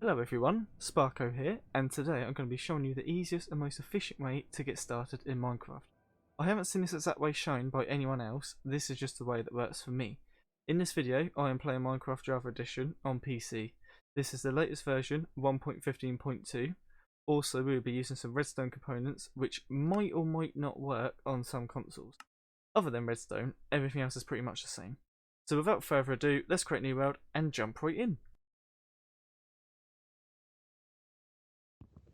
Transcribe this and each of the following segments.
Hello everyone, Sparko here, and today I'm going to be showing you the easiest and most efficient way to get started in Minecraft. I haven't seen this exact way shown by anyone else, this is just the way that works for me. In this video I am playing Minecraft Java Edition on PC. This is the latest version, 1.15.2. Also we will be using some redstone components which might or might not work on some consoles. Other than redstone, everything else is pretty much the same. So without further ado, let's create a new world and jump right in.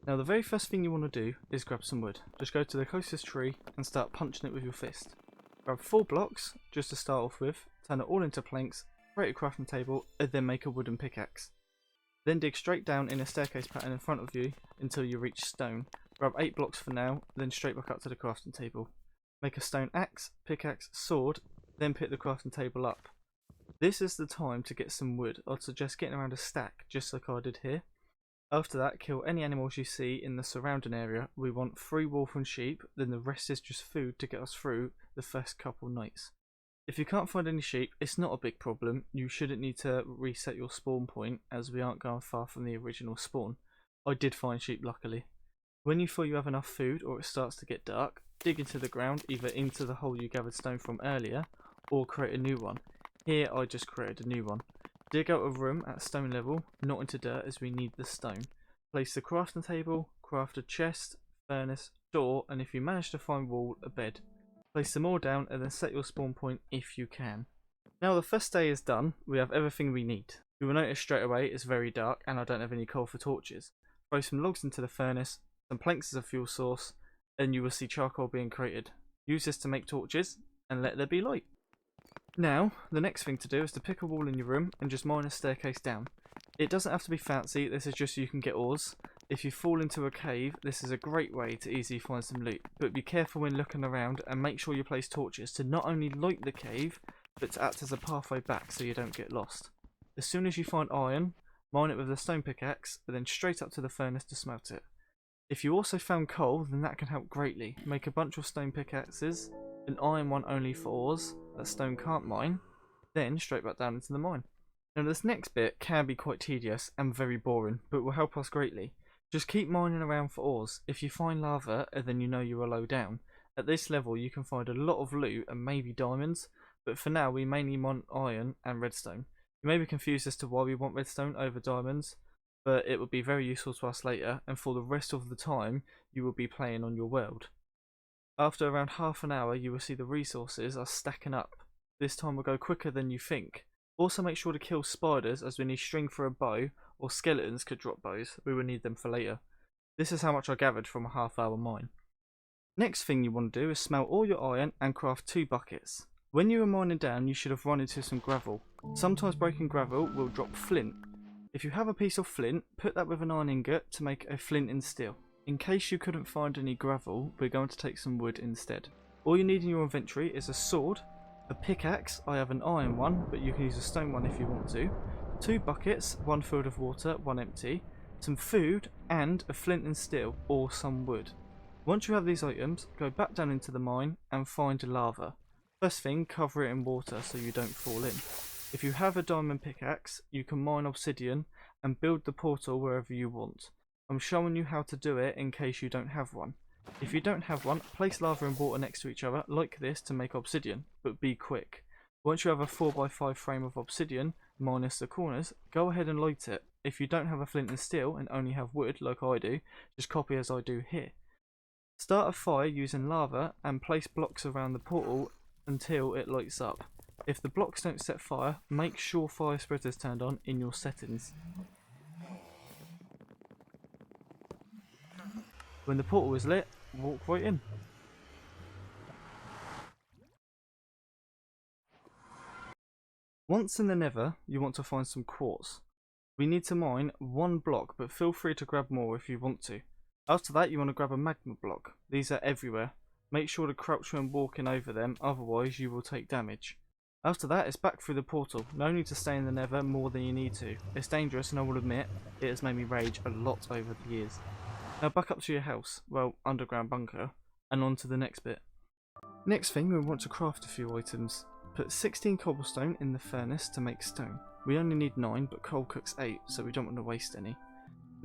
Now the very first thing you want to do is grab some wood. Just go to the closest tree and start punching it with your fist. Grab 4 blocks just to start off with, turn it all into planks, create a crafting table and then make a wooden pickaxe. Then dig straight down in a staircase pattern in front of you until you reach stone. Grab 8 blocks for now, then straight back up to the crafting table. Make a stone axe, pickaxe, sword, then pick the crafting table up. This is the time to get some wood. I'd suggest getting around a stack just like I did here. After that, kill any animals you see in the surrounding area. We want 3 wolf and sheep, then the rest is just food to get us through the first couple nights. If you can't find any sheep, it's not a big problem. You shouldn't need to reset your spawn point as we aren't going far from the original spawn. I did find sheep luckily. When you feel you have enough food or it starts to get dark, dig into the ground, either into the hole you gathered stone from earlier or create a new one. Here I just created a new one. Dig out a room at stone level, not into dirt as we need the stone. Place the crafting table, craft a chest, furnace, door, and if you manage to find wool, a bed. Place them all down and then set your spawn point if you can. Now the first day is done, we have everything we need. You will notice straight away it's very dark and I don't have any coal for torches. Throw some logs into the furnace, some planks as a fuel source, and you will see charcoal being created. Use this to make torches and let there be light. Now, the next thing to do is to pick a wall in your room and just mine a staircase down. It doesn't have to be fancy, this is just so you can get ores. If you fall into a cave, this is a great way to easily find some loot, but be careful when looking around and make sure you place torches to not only light the cave, but to act as a pathway back so you don't get lost. As soon as you find iron, mine it with a stone pickaxe, and then straight up to the furnace to smelt it. If you also found coal, then that can help greatly. Make a bunch of stone pickaxes, an iron one only for ores that stone can't mine, then straight back down into the mine. Now this next bit can be quite tedious and very boring, but will help us greatly. Just keep mining around for ores. If you find lava, then you know you are low down. At this level you can find a lot of loot and maybe diamonds, but for now we mainly want iron and redstone. You may be confused as to why we want redstone over diamonds, but it will be very useful to us later, and for the rest of the time you will be playing on your world. After around half an hour you will see the resources are stacking up. This time will go quicker than you think. Also make sure to kill spiders as we need string for a bow, or skeletons could drop bows, we will need them for later. This is how much I gathered from a half-hour mine. Next thing you want to do is smelt all your iron and craft 2 buckets. When you are mining down you should have run into some gravel. Sometimes breaking gravel will drop flint. If you have a piece of flint, put that with an iron ingot to make a flint and steel. In case you couldn't find any gravel, we're going to take some wood instead. All you need in your inventory is a sword, a pickaxe, I have an iron one, but you can use a stone one if you want to, 2 buckets, 1 filled with water, 1 empty, some food, and a flint and steel, or some wood. Once you have these items, go back down into the mine and find lava. First thing, cover it in water so you don't fall in. If you have a diamond pickaxe, you can mine obsidian and build the portal wherever you want. I'm showing you how to do it in case you don't have one. If you don't have one, place lava and water next to each other like this to make obsidian, but be quick. Once you have a 4x5 frame of obsidian, minus the corners, go ahead and light it. If you don't have a flint and steel and only have wood like I do, just copy as I do here. Start a fire using lava and place blocks around the portal until it lights up. If the blocks don't set fire, make sure fire spreader is turned on in your settings. When the portal is lit, walk right in. Once in the nether, you want to find some quartz. We need to mine 1 block, but feel free to grab more if you want to. After that, you want to grab a magma block. These are everywhere. Make sure to crouch when walking over them, otherwise you will take damage. After that, it's back through the portal. No need to stay in the nether more than you need to. It's dangerous and I will admit, it has made me rage a lot over the years. Now back up to your house, well, underground bunker, and on to the next bit. Next thing, we want to craft a few items. Put 16 cobblestone in the furnace to make stone. We only need 9, but coal cooks 8, so we don't want to waste any.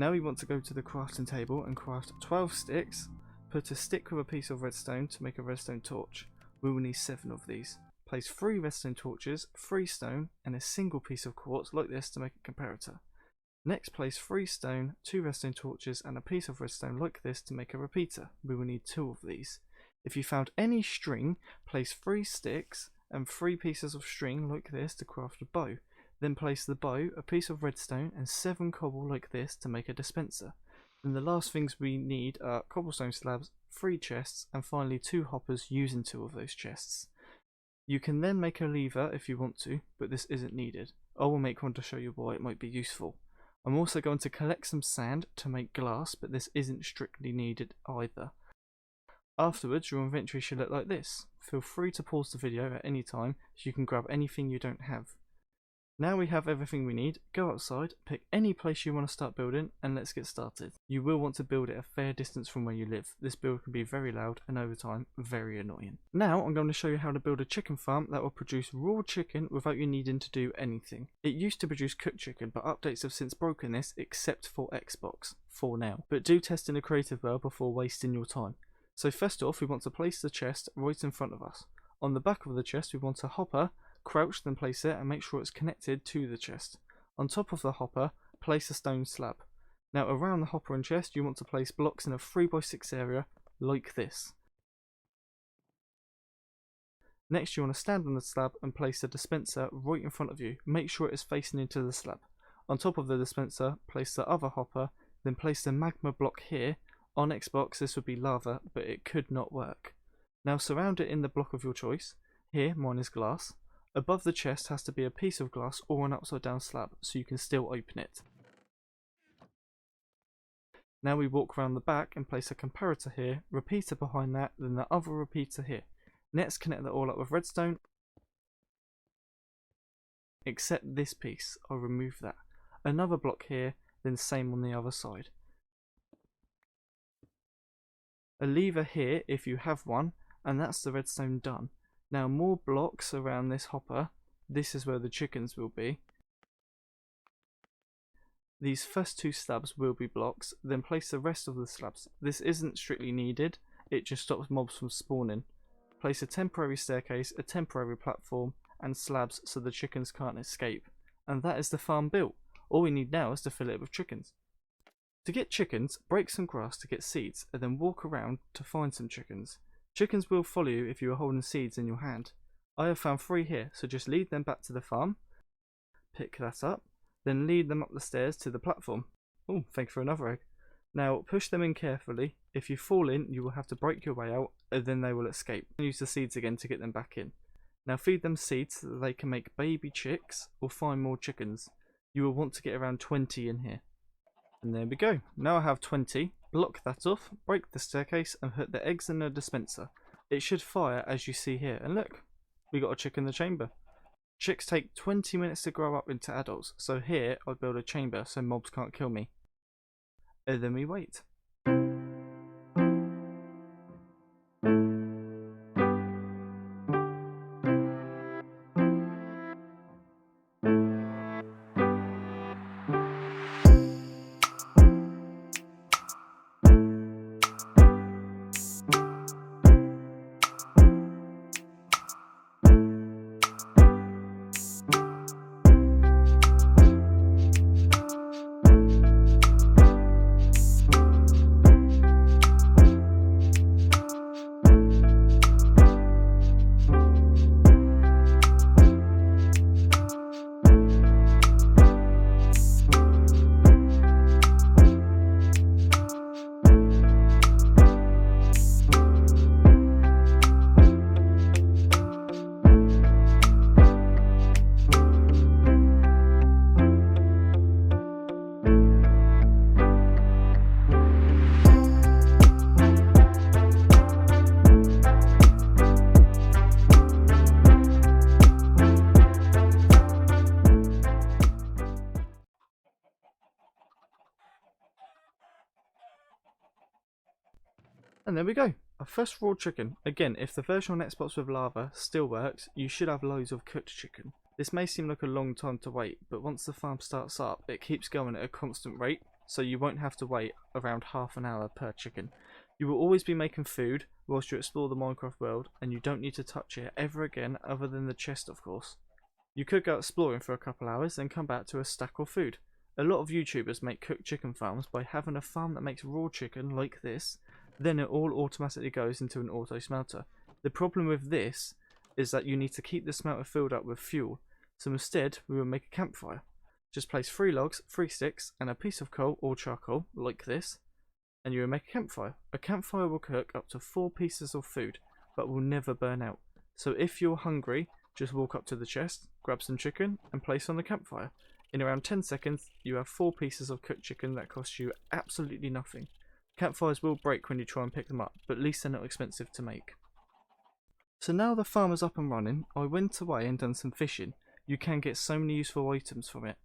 Now we want to go to the crafting table and craft 12 sticks. Put a stick with a piece of redstone to make a redstone torch. We will need 7 of these. Place 3 redstone torches, 3 stone, and a single piece of quartz like this to make a comparator. Next, place 3 stone, 2 redstone torches, and a piece of redstone like this to make a repeater. We will need 2 of these. If you found any string, place 3 sticks and 3 pieces of string like this to craft a bow. Then place the bow, a piece of redstone, and 7 cobble like this to make a dispenser. Then the last things we need are cobblestone slabs, 3 chests, and finally 2 hoppers using 2 of those chests. You can then make a lever if you want to, but this isn't needed. I will make one to show you why it might be useful. I'm also going to collect some sand to make glass, but this isn't strictly needed either. Afterwards, your inventory should look like this. Feel free to pause the video at any time so you can grab anything you don't have. Now we have everything we need, go outside, pick any place you want to start building, and let's get started. You will want to build it a fair distance from where you live. This build can be very loud and over time, very annoying. Now I'm going to show you how to build a chicken farm that will produce raw chicken without you needing to do anything. It used to produce cooked chicken, but updates have since broken this except for Xbox, for now. But do test in a creative world before wasting your time. So first off, we want to place the chest right in front of us. On the back of the chest we want a hopper. Crouch, then place it and make sure it's connected to the chest. On top of the hopper, place a stone slab. Now around the hopper and chest you want to place blocks in a 3x6 area like this. Next you want to stand on the slab and place the dispenser right in front of you. Make sure it is facing into the slab. On top of the dispenser, place the other hopper, then place the magma block here. On Xbox this would be lava, but it could not work. Now surround it in the block of your choice. Here mine is glass. Above the chest has to be a piece of glass or an upside down slab so you can still open it. Now we walk around the back and place a comparator here, repeater behind that, then the other repeater here. Next connect that all up with redstone, except this piece, I'll remove that. Another block here, then same on the other side. A lever here if you have one, and that's the redstone done. Now more blocks around this hopper. This is where the chickens will be. These first 2 slabs will be blocks, then place the rest of the slabs. This isn't strictly needed, it just stops mobs from spawning. Place a temporary staircase, a temporary platform, and slabs so the chickens can't escape. And that is the farm built. All we need now is to fill it with chickens. To get chickens, break some grass to get seeds, and then walk around to find some chickens. Chickens will follow you if you are holding seeds in your hand. I have found 3 here, so just lead them back to the farm, pick that up, then lead them up the stairs to the platform. Oh, thank you for another egg. Now push them in carefully. If you fall in, you will have to break your way out, and then they will escape. Use the seeds again to get them back in. Now feed them seeds so that they can make baby chicks or find more chickens. You will want to get around 20 in here. And there we go. Now I have 20. Block that off, break the staircase and put the eggs in the dispenser. It should fire as you see here. And look, we got a chick in the chamber. Chicks take 20 minutes to grow up into adults. So here I build a chamber so mobs can't kill me. And then we wait. And there we go, a first raw chicken. Again, if the version on Xbox with lava still works, you should have loads of cooked chicken. This may seem like a long time to wait, but once the farm starts up, it keeps going at a constant rate. so you won't have to wait around half an hour per chicken. You will always be making food whilst you explore the Minecraft world, and you don't need to touch it ever again other than the chest, of course. You could go exploring for a couple hours, then come back to a stack of food. A lot of YouTubers make cooked chicken farms by having a farm that makes raw chicken like this, then it all automatically goes into an auto smelter. The problem with this is that you need to keep the smelter filled up with fuel, so instead we will make a campfire. Just place 3 logs, 3 sticks and a piece of coal or charcoal like this, and you will make a campfire. A campfire will cook up to 4 pieces of food, but will never burn out. So if you're hungry, just walk up to the chest, grab some chicken and place on the campfire. In around 10 seconds, you have 4 pieces of cooked chicken that cost you absolutely nothing. Campfires will break when you try and pick them up, but at least they're not expensive to make. So now the farm is up and running, I went away and done some fishing. You can get so many useful items from it.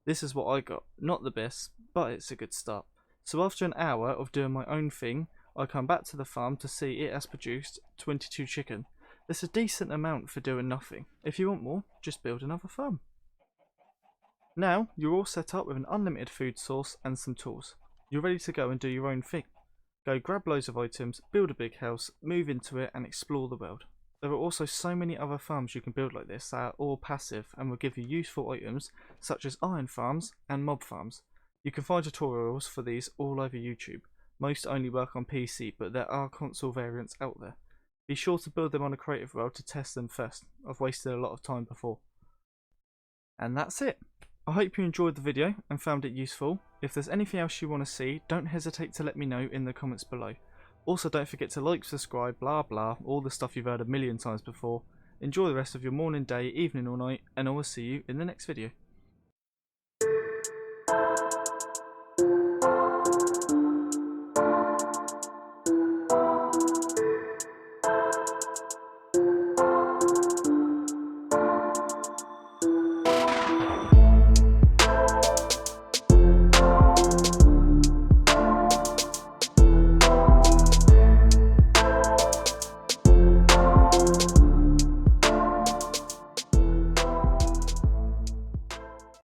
This is what I got. Not the best, but it's a good start. So after an hour of doing my own thing, I come back to the farm to see it has produced 22 chicken. That's a decent amount for doing nothing. If you want more, just build another farm. Now, you're all set up with an unlimited food source and some tools. You're ready to go and do your own thing. Go grab loads of items, build a big house, move into it and explore the world. There are also so many other farms you can build like this that are all passive and will give you useful items such as iron farms and mob farms. You can find tutorials for these all over YouTube. Most only work on PC, but there are console variants out there. Be sure to build them on a creative world to test them first. I've wasted a lot of time before. And that's it. I hope you enjoyed the video and found it useful. If there's anything else you want to see, don't hesitate to let me know in the comments below. Also, don't forget to like, subscribe, blah blah, all the stuff you've heard a million times before. Enjoy the rest of your morning, day, evening or night, and I will see you in the next video.